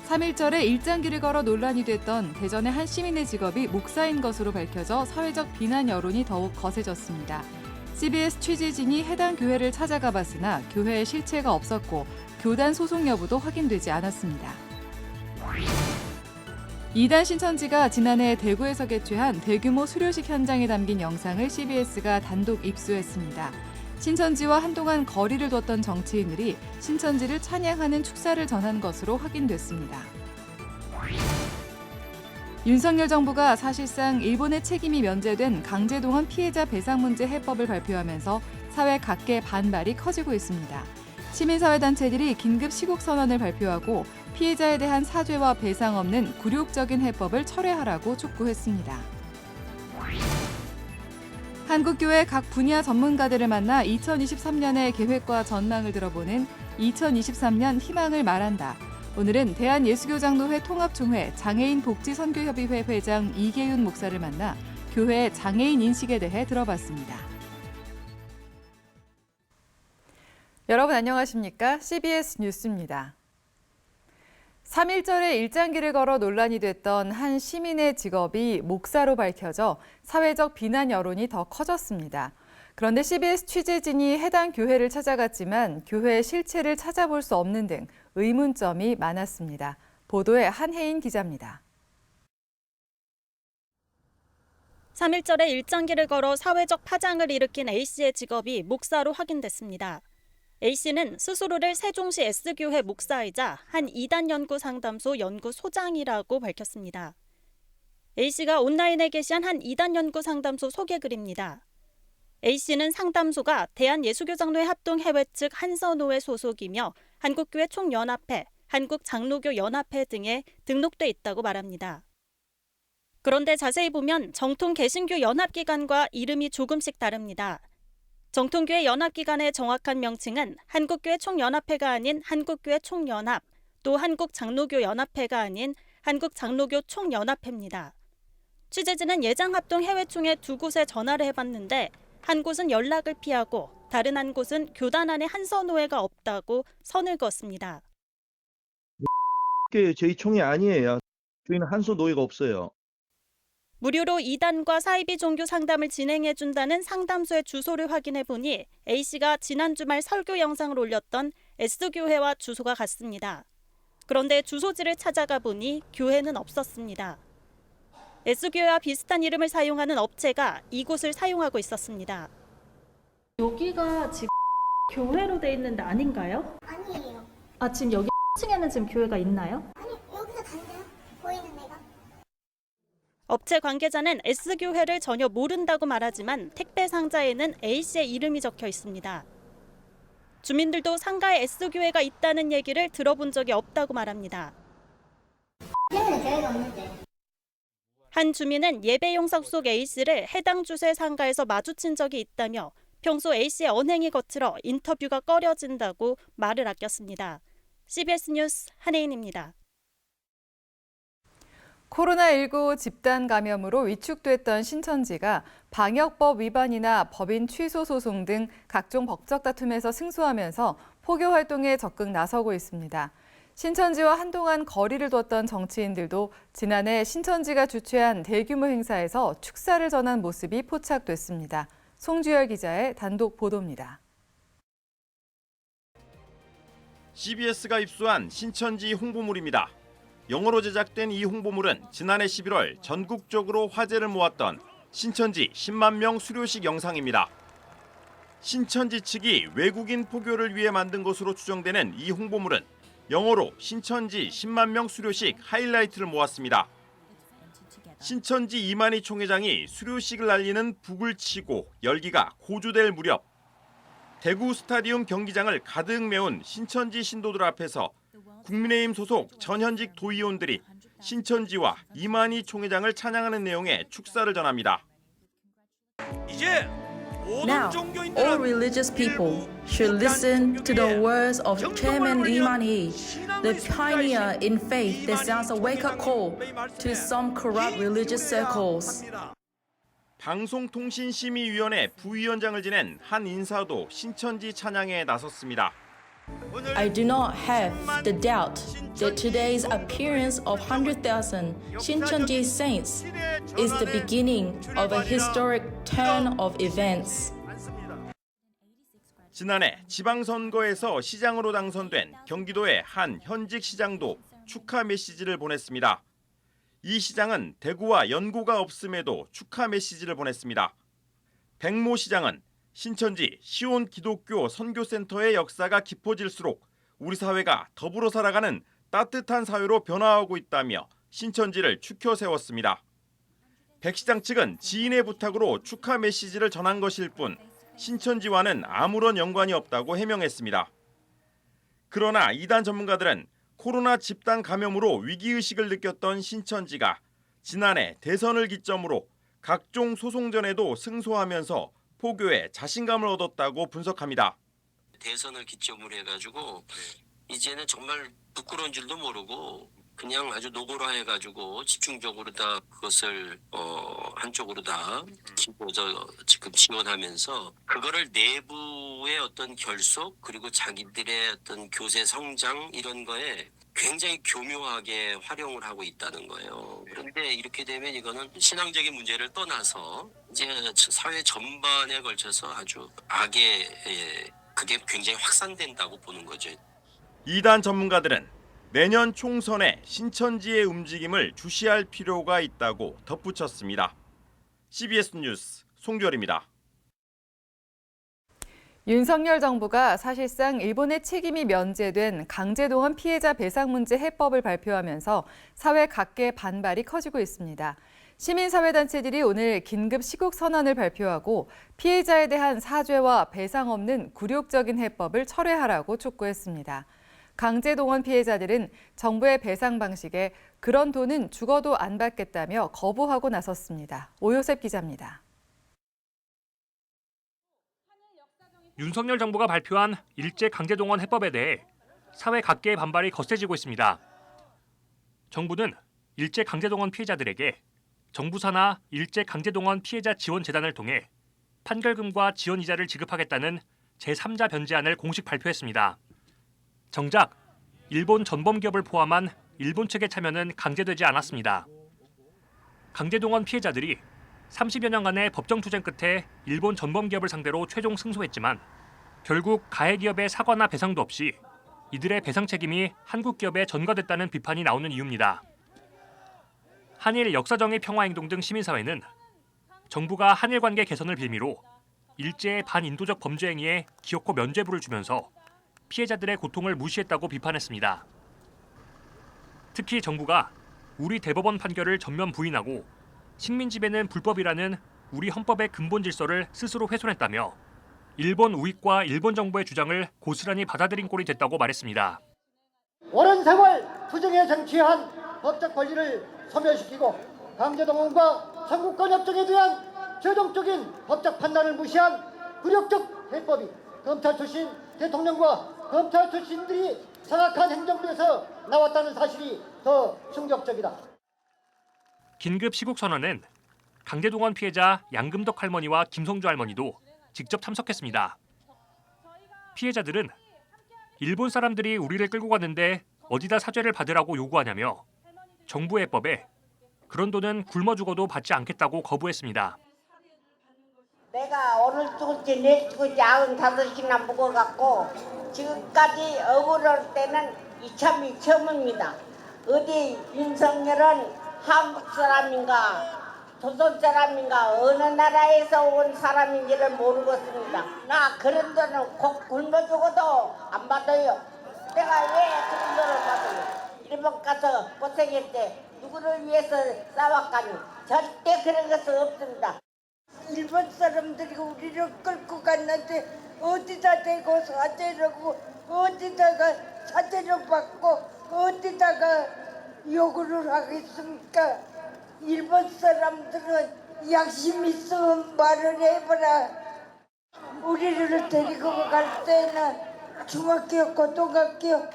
3.1절에 일장기를 걸어 논란이 됐던 대전의 한 시민의 직업이 목사인 것으로 밝혀져 사회적 비난 여론이 더욱 거세졌습니다. CBS 취재진이 해당 교회를 찾아가 봤으나 교회에 실체가 없었고 교단 소속 여부도 확인되지 않았습니다. 이단 신천지가 지난해 대구에서 개최한 대규모 수료식 현장에 담긴 영상을 CBS가 단독 입수했습니다. 신천지와 한동안 거리를 뒀던 정치인들이 신천지를 찬양하는 축사를 전한 것으로 확인됐습니다. 윤석열 정부가 사실상 일본의 책임이 면제된 강제동원 피해자 배상 문제 해법을 발표하면서 사회 각계 반발이 커지고 있습니다. 시민사회단체들이 긴급 시국선언을 발표하고 피해자에 대한 사죄와 배상 없는 굴욕적인 해법을 철회하라고 촉구했습니다. 한국교회 각 분야 전문가들을 만나 2023년의 계획과 전망을 들어보는 2023년 희망을 말한다. 오늘은 대한예수교장로회 통합총회 장애인복지선교협의회 회장 이계윤 목사를 만나 교회의 장애인 인식에 대해 들어봤습니다. 여러분 안녕하십니까? CBS 뉴스입니다. 3.1절에 일장기를 걸어 논란이 됐던 한 시민의 직업이 목사로 밝혀져 사회적 비난 여론이 더 커졌습니다. 그런데 CBS 취재진이 해당 교회를 찾아갔지만 교회의 실체를 찾아볼 수 없는 등 의문점이 많았습니다. 보도에 한혜인 기자입니다. 3.1절에 일장기를 걸어 사회적 파장을 일으킨 A씨의 직업이 목사로 확인됐습니다. A씨는 스스로를 세종시 S교회 목사이자 한 이단 연구 상담소 연구소장이라고 밝혔습니다. A씨가 온라인에 게시한 한 이단 연구 상담소 소개글입니다. A씨는 상담소가 대한예수교장로회 합동회회 측 한서노회 소속이며 한국교회 총연합회, 한국장로교연합회 등에 등록돼 있다고 말합니다. 그런데 자세히 보면 정통 개신교 연합기관과 이름이 조금씩 다릅니다. 정통교회 연합기관의 정확한 명칭은 한국교회 총연합회가 아닌 한국교회 총연합, 또 한국장로교연합회가 아닌 한국장로교 총연합회입니다. 취재진은 예장합동해외총회 두 곳에 전화를 해봤는데 한 곳은 연락을 피하고 다른 한 곳은 교단 안에 한서노회가 없다고 선을 그었습니다. 저희 총회 아니에요. 저희는 한서노회가 없어요. 무료로 이단과 사이비 종교 상담을 진행해준다는 상담소의 주소를 확인해보니 A씨가 지난 주말 설교 영상을 올렸던 S교회와 주소가 같습니다. 그런데 주소지를 찾아가 보니 교회는 없었습니다. S교회와 비슷한 이름을 사용하는 업체가 이곳을 사용하고 있었습니다. 여기가 지금 교회로 돼 있는데 아닌가요? 아니에요. 지금 여기 층에는 지금 교회가 있나요? 아니, 여기가 단데요? 보이는 데가? 업체 관계자는 S교회를 전혀 모른다고 말하지만 택배 상자에는 A씨의 이름이 적혀 있습니다. 주민들도 상가에 S교회가 있다는 얘기를 들어본 적이 없다고 말합니다. 교회는 저희가 없는데. 한 주민은 예배 영상 속 A씨를 해당 주소의 상가에서 마주친 적이 있다며 평소 A씨의 언행이 거칠어 인터뷰가 꺼려진다고 말을 아꼈습니다. CBS 뉴스 한혜인입니다. 코로나19 집단 감염으로 위축됐던 신천지가 방역법 위반이나 법인 취소 소송 등 각종 법적 다툼에서 승소하면서 포교 활동에 적극 나서고 있습니다. 신천지와 한동안 거리를 뒀던 정치인들도 지난해 신천지가 주최한 대규모 행사에서 축사를 전한 모습이 포착됐습니다. 송주열 기자의 단독 보도입니다. CBS가 입수한 신천지 홍보물입니다. 영어로 제작된 이 홍보물은 지난해 11월 전국적으로 화제를 모았던 신천지 10만 명 수료식 영상입니다. 신천지 측이 외국인 포교를 위해 만든 것으로 추정되는 이 홍보물은 영어로 신천지 10만 명 수료식 하이라이트를 모았습니다. 신천지 이만희 총회장이 수료식을 알리는 북을 치고 열기가 고조될 무렵 대구 스타디움 경기장을 가득 메운 신천지 신도들 앞에서 국민의힘 소속 전현직 도의원들이 신천지와 이만희 총회장을 찬양하는 내용의 축사를 전합니다. 이제 Now, all religious people should listen to the words of Chairman Lee Man-hee, the pioneer in faith that sounds a wake-up call to some corrupt religious circles. 방송통신심의위원회 부위원장을 지낸 한 인사도 신천지 찬양에 나섰습니다. I do not have the doubt that today's appearance of 100,000 Shincheonji saints is the beginning of a historic turn of events. 지난해 지방선거에서 시장으로 당선된 경기도의 한 현직 시장도 축하 메시지를 보냈습니다. 이 시장은 대구와 연고가 없음에도 축하 메시지를 보냈습니다. 백모 시장은 신천지 시온 기독교 선교센터의 역사가 깊어질수록 우리 사회가 더불어 살아가는 따뜻한 사회로 변화하고 있다며 신천지를 추켜 세웠습니다. 백 시장 측은 지인의 부탁으로 축하 메시지를 전한 것일 뿐 신천지와는 아무런 연관이 없다고 해명했습니다. 그러나 이단 전문가들은 코로나 집단 감염으로 위기의식을 느꼈던 신천지가 지난해 대선을 기점으로 각종 소송전에도 승소하면서 포교에 자신감을 얻었다고 분석합니다. 대선을 기점으로 해가지고 이제는 정말 부끄러운 줄도 모르고 그냥 아주 노골화해가지고 집중적으로 다 그것을 한쪽으로 다 키워서 지금 지원하면서 그거를 내부의 어떤 결속 그리고 자기들의 어떤 교세 성장 이런 거에 굉장히 교묘하게 활용을 하고 있다는 거예요. 그런데 이렇게 되면 이거는 신앙적인 문제를 떠나서 이제 사회 전반에 걸쳐서 아주 악의 그게 굉장히 확산된다고 보는 거죠. 이단 전문가들은 내년 총선에 신천지의 움직임을 주시할 필요가 있다고 덧붙였습니다. CBS 뉴스 송주열입니다. 윤석열 정부가 사실상 일본의 책임이 면제된 강제동원 피해자 배상 문제 해법을 발표하면서 사회 각계의 반발이 커지고 있습니다. 시민사회단체들이 오늘 긴급 시국 선언을 발표하고 피해자에 대한 사죄와 배상 없는 굴욕적인 해법을 철회하라고 촉구했습니다. 강제동원 피해자들은 정부의 배상 방식에 그런 돈은 죽어도 안 받겠다며 거부하고 나섰습니다. 오요셉 기자입니다. 윤석열 정부가 발표한 일제 강제동원 해법에 대해 사회 각계의 반발이 거세지고 있습니다. 정부는 일제 강제동원 피해자들에게 정부사나 일제 강제동원 피해자 지원재단을 통해 판결금과 지원이자를 지급하겠다는 제3자 변제안을 공식 발표했습니다. 정작 일본 전범기업을 포함한 일본 측의 참여는 강제되지 않았습니다. 강제동원 피해자들이 30여 년간의 법정 투쟁 끝에 일본 전범기업을 상대로 최종 승소했지만 결국 가해 기업의 사과나 배상도 없이 이들의 배상 책임이 한국 기업에 전가됐다는 비판이 나오는 이유입니다. 한일 역사정의 평화행동 등 시민사회는 정부가 한일 관계 개선을 빌미로 일제의 반인도적 범죄 행위에 기어코 면죄부를 주면서 피해자들의 고통을 무시했다고 비판했습니다. 특히 정부가 우리 대법원 판결을 전면 부인하고 식민 지배는 불법이라는 우리 헌법의 근본 질서를 스스로 훼손했다며 일본 우익과 일본 정부의 주장을 고스란히 받아들인 꼴이 됐다고 말했습니다. 오랜 세월 투쟁에 쟁취한 법적 권리를 소멸시키고 강제동원과 삼국권 협정에 대한 최종적인 법적 판단을 무시한 굴욕적 해법이 검찰 출신 대통령과 검찰 출신들이 장악한 행정부에서 나왔다는 사실이 더 충격적이다. 긴급 시국 선언은 강제동원 피해자 양금덕 할머니와 김성주 할머니도 직접 참석했습니다. 피해자들은 일본 사람들이 우리를 끌고 갔는데 어디다 사죄를 받으라고 요구하냐며 정부의 해법에 그런 돈은 굶어 죽어도 받지 않겠다고 거부했습니다. 내가 오늘 죽을지 내일 죽을지 95이나 먹어갖고 지금까지 억울할 때는 이참이 처음입니다. 어디 윤석열은 한국 사람인가 조선 사람인가 어느 나라에서 온 사람인지를 모르겠습니다. 나 그런 돈은 곧 굶어 죽어도 안 받아요. 내가 왜 그런 돈을 받아요? 일본 가서 고생했대. 누구를 위해서 싸웠가니 절대 그런 것은 없습니다. 일본 사람들이 우리를 끌고 갔는데 어디다 대고 사죄라고 어디다가 사죄를 받고 어디다가 요구를 하겠습니까? 일본 사람들은 양심 있으면 말을 해보라. 우리를 데리고 갈 때는 중학교, 고등학교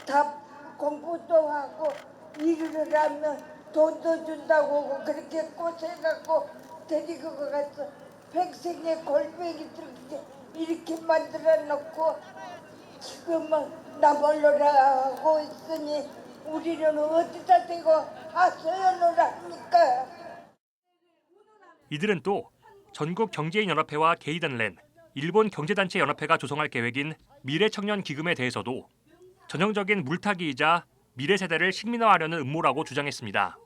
다 공부도 하고 일을 하면 돈도 준다고 그렇게 고생하고 데리고 가서 평생에 골뱅이 들게 이렇게 만들어 놓고 지금은 나몰라라 하고 있으니 우리는 어디다 대고 하소연을 합니까? 이들은 또 전국경제인연합회와 게이단렌, 일본경제단체연합회가 조성할 계획인 미래청년기금에 대해서도 전형적인 물타기이자 미래 세대를 식민화하려는 음모라고 주장했습니다.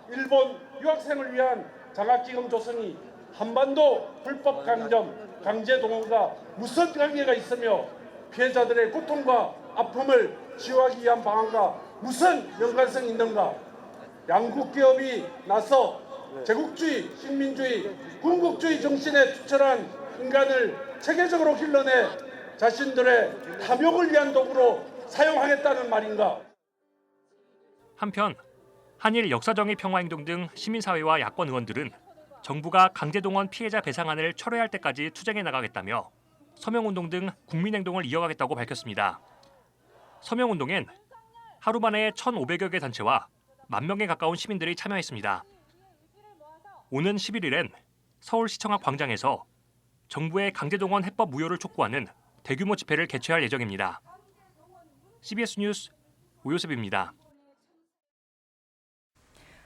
일본 유학생을 위한 장학기금 조성이 한반도 불법 강점, 강제 동원과 무슨 관계가 있으며 피해자들의 고통과 아픔을 치유하기 위한 방안과 무슨 연관성이 있는가? 양국 기업이 나서 제국주의, 식민주의, 군국주의 정신에 투철한 인간을 체계적으로 길러내 자신들의 탐욕을 위한 도구로 사용하겠다는 말인가? 한편 한일 역사정의 평화행동 등 시민사회와 야권 의원들은 정부가 강제동원 피해자 배상안을 철회할 때까지 투쟁해 나가겠다며 서명운동 등 국민행동을 이어가겠다고 밝혔습니다. 서명운동엔 하루 만에 1,500여 개 단체와 10,000명에 가까운 시민들이 참여했습니다. 오는 11일엔 서울시청 앞 광장에서 정부의 강제동원 해법 무효를 촉구하는 대규모 집회를 개최할 예정입니다. CBS 뉴스 오요셉입니다.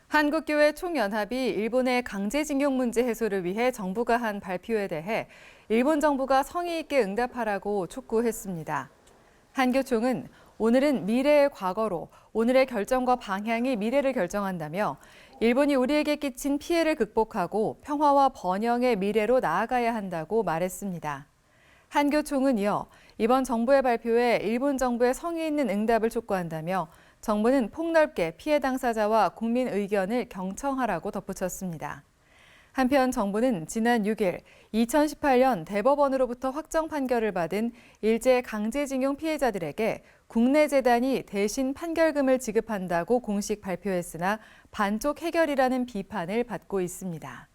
한국교회 총연합이 일본의 강제징용 문제 해소를 위해 정부가 한 발표에 대해 일본 정부가 성의 있게 응답하라고 촉구했습니다. 한교총은 오늘은 미래의 과거로 오늘의 결정과 방향이 미래를 결정한다며 일본이 우리에게 끼친 피해를 극복하고 평화와 번영의 미래로 나아가야 한다고 말했습니다. 한교총은 이어 이번 정부의 발표에 일본 정부의 성의 있는 응답을 촉구한다며 정부는 폭넓게 피해 당사자와 국민 의견을 경청하라고 덧붙였습니다. 한편 정부는 지난 6일 2018년 대법원으로부터 확정 판결을 받은 일제 강제징용 피해자들에게 국내 재단이 대신 판결금을 지급한다고 공식 발표했으나 반쪽 해결이라는 비판을 받고 있습니다.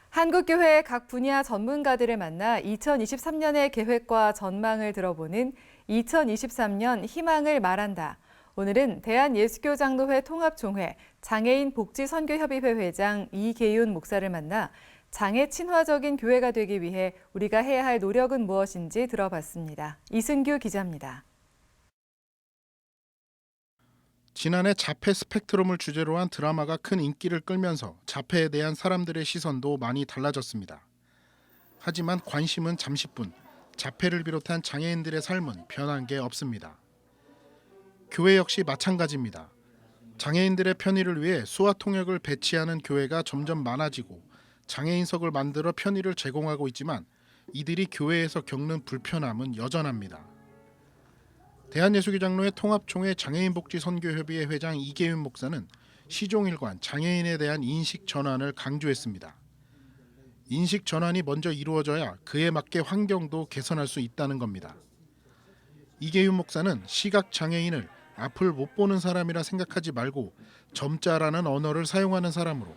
한국교회 각 분야 전문가들을 만나 2023년의 계획과 전망을 들어보는 2023년 희망을 말한다. 오늘은 대한예수교장로회 통합총회 장애인 복지선교협의회 회장 이계윤 목사를 만나 장애 친화적인 교회가 되기 위해 우리가 해야 할 노력은 무엇인지 들어봤습니다. 이승규 기자입니다. 지난해 자폐 스펙트럼을 주제로 한 드라마가 큰 인기를 끌면서 자폐에 대한 사람들의 시선도 많이 달라졌습니다. 하지만 관심은 잠시뿐, 자폐를 비롯한 장애인들의 삶은 변한 게 없습니다. 교회 역시 마찬가지입니다. 장애인들의 편의를 위해 수화 통역을 배치하는 교회가 점점 많아지고 장애인석을 만들어 편의를 제공하고 있지만 이들이 교회에서 겪는 불편함은 여전합니다. 대한예수교장로회 통합총회 장애인복지선교협의회 회장 이계윤 목사는 시종일관 장애인에 대한 인식 전환을 강조했습니다. 인식 전환이 먼저 이루어져야 그에 맞게 환경도 개선할 수 있다는 겁니다. 이계윤 목사는 시각장애인을 앞을 못 보는 사람이라 생각하지 말고 점자라는 언어를 사용하는 사람으로,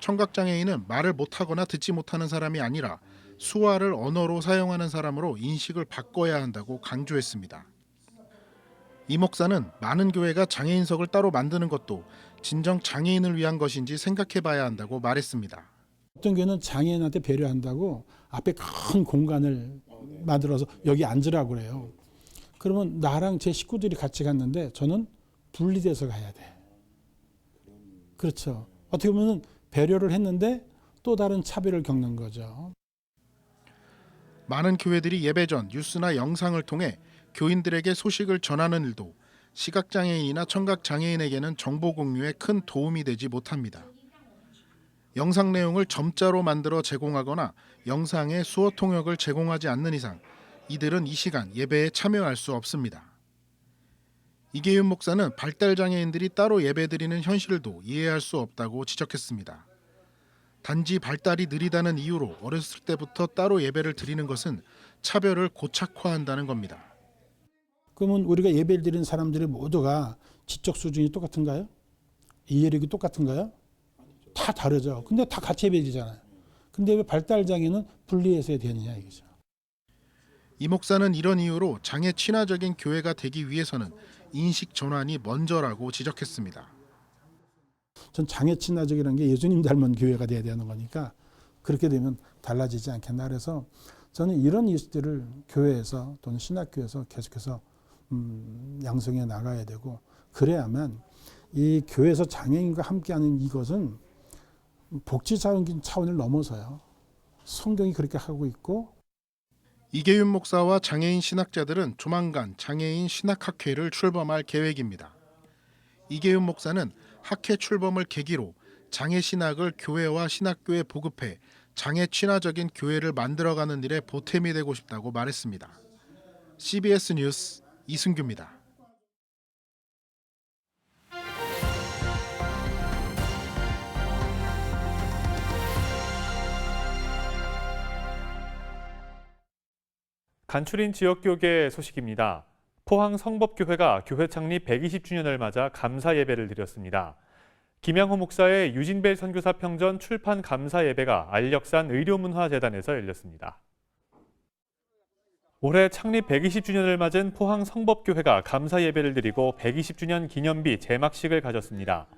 청각장애인은 말을 못하거나 듣지 못하는 사람이 아니라 수화를 언어로 사용하는 사람으로 인식을 바꿔야 한다고 강조했습니다. 이 목사는 많은 교회가 장애인석을 따로 만드는 것도 진정 장애인을 위한 것인지 생각해 봐야 한다고 말했습니다. 어떤 교회는 장애인한테 배려한다고 앞에 큰 공간을 만들어서 여기 앉으라고 그래요. 그러면 나랑 제 식구들이 같이 갔는데 저는 분리돼서 가야 돼. 그렇죠. 어떻게 보면 배려를 했는데 또 다른 차별을 겪는 거죠. 많은 교회들이 예배 전 뉴스나 영상을 통해 교인들에게 소식을 전하는 일도 시각장애인이나 청각장애인에게는 정보 공유에 큰 도움이 되지 못합니다. 영상 내용을 점자로 만들어 제공하거나 영상에 수어 통역을 제공하지 않는 이상 이들은 이 시간 예배에 참여할 수 없습니다. 이계윤 목사는 발달장애인들이 따로 예배드리는 현실도 이해할 수 없다고 지적했습니다. 단지 발달이 느리다는 이유로 어렸을 때부터 따로 예배를 드리는 것은 차별을 고착화한다는 겁니다. 그러면 우리가 예배를 드리는 사람들이 모두가 지적 수준이 똑같은가요? 이해력이 똑같은가요? 다 다르죠. 근데 다 같이 예배 드리잖아요. 근데 왜 발달장애는 분리해서 해야 되느냐 이거죠. 이 목사는 이런 이유로 장애 친화적인 교회가 되기 위해서는 인식 전환이 먼저라고 지적했습니다. 전 장애 친화적이라는 게 예수님 닮은 교회가 돼야 되는 거니까 그렇게 되면 달라지지 않겠나. 그래서 저는 이런 이슈들을 교회에서 또는 신학교에서 계속해서 양성해 나가야 되고, 그래야만 이 교회에서 장애인과 함께하는 이것은 복지 차원을 넘어서요. 성경이 그렇게 하고 있고. 이계윤 목사와 장애인 신학자들은 조만간 장애인 신학학회를 출범할 계획입니다. 이계윤 목사는 학회 출범을 계기로 장애 신학을 교회와 신학교에 보급해 장애 친화적인 교회를 만들어가는 일에 보탬이 되고 싶다고 말했습니다. CBS 뉴스 이승규입니다. 간추린 지역교계 소식입니다. 포항 성법교회가 교회 창립 120주년을 맞아 감사 예배를 드렸습니다. 김양호 목사의 유진벨 선교사 평전 출판 감사 예배가 알력산 의료문화재단에서 열렸습니다. 올해 창립 120주년을 맞은 포항 성법교회가 감사 예배를 드리고 120주년 기념비 제막식을 가졌습니다.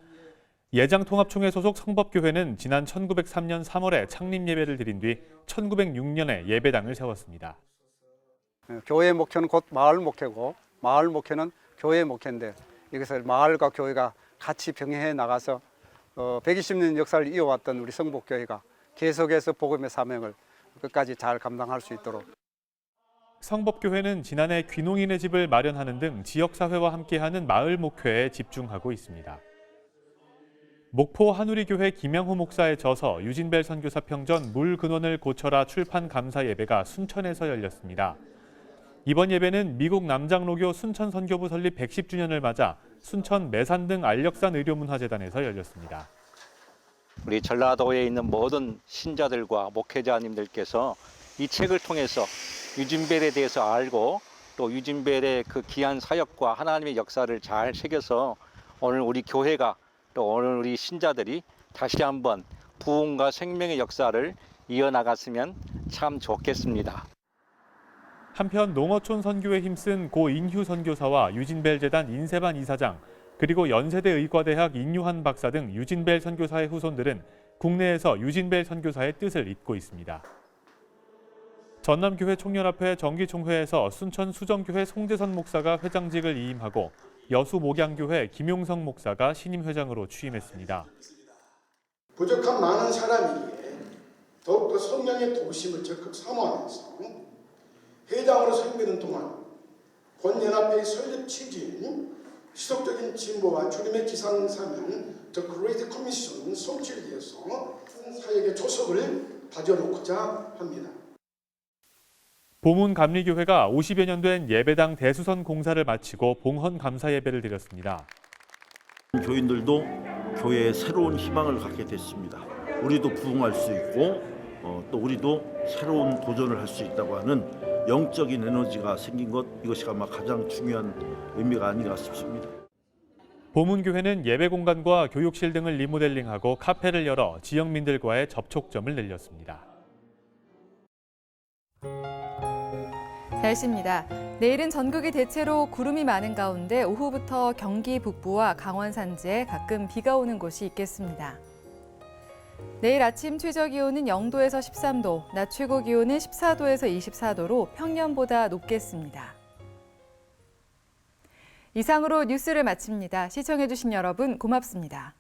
예장통합총회 소속 성법교회는 지난 1903년 3월에 창립 예배를 드린 뒤 1906년에 예배당을 세웠습니다. 교회 목표는 곧 마을 목표고, 마을 목표는 교회 목표인데, 이것을 마을과 교회가 같이 병행해 나가서 120년 역사를 이어왔던 우리 성복교회가 계속해서 복음의 사명을 끝까지 잘 감당할 수 있도록. 성법교회는 지난해 귀농인의 집을 마련하는 등 지역사회와 함께하는 마을 목회에 집중하고 있습니다. 목포 한우리교회 김양호 목사의 저서 유진벨 선교사 평전 물 근원을 고쳐라 출판 감사 예배가 순천에서 열렸습니다. 이번 예배는 미국 남장로교 순천 선교부 설립 110주년을 맞아 순천 매산 등 알력산 의료문화재단에서 열렸습니다. 우리 전라도에 있는 모든 신자들과 목회자님들께서 이 책을 통해서 유진벨에 대해서 알고 또 유진벨의 그 귀한 사역과 하나님의 역사를 잘 새겨서 오늘 우리 교회가 또 오늘 우리 신자들이 다시 한번 부흥과 생명의 역사를 이어나갔으면 참 좋겠습니다. 한편 농어촌 선교에 힘쓴 고 인휴 선교사와 유진벨 재단 인세반 이사장, 그리고 연세대 의과대학 인유한 박사 등 유진벨 선교사의 후손들은 국내에서 유진벨 선교사의 뜻을 잇고 있습니다. 전남교회 총연합회 정기총회에서 순천 수정교회 송재선 목사가 회장직을 이임하고 여수 목양교회 김용성 목사가 신임 회장으로 취임했습니다. 부족한 많은 사람이기에 더욱더 성령의 도우심을 적극 사모하면서 회장으로 선임되는 동안 본연합회의 설립 취지인 지속적인 진보와 주님의 지상사명 The Great Commission 성취를 위해서 사역의 조석을 다져놓고자 합니다. 보문감리교회가 50여 년 된 예배당 대수선 공사를 마치고 봉헌 감사 예배를 드렸습니다. 교인들도 교회에 새로운 희망을 갖게 됐습니다. 우리도 부흥할 수 있고 또 우리도 새로운 도전을 할 수 있다고 하는 영적인 에너지가 생긴 것, 이것이 아마 가장 중요한 의미가 아닌가 싶습니다. 보문교회는 예배 공간과 교육실 등을 리모델링하고 카페를 열어 지역민들과의 접촉점을 늘렸습니다. 날씨입니다. 내일은 전국이 대체로 구름이 많은 가운데 오후부터 경기 북부와 강원 산지에 가끔 비가 오는 곳이 있겠습니다. 내일 아침 최저기온은 0도에서 13도, 낮 최고기온은 14도에서 24도로 평년보다 높겠습니다. 이상으로 뉴스를 마칩니다. 시청해주신 여러분 고맙습니다.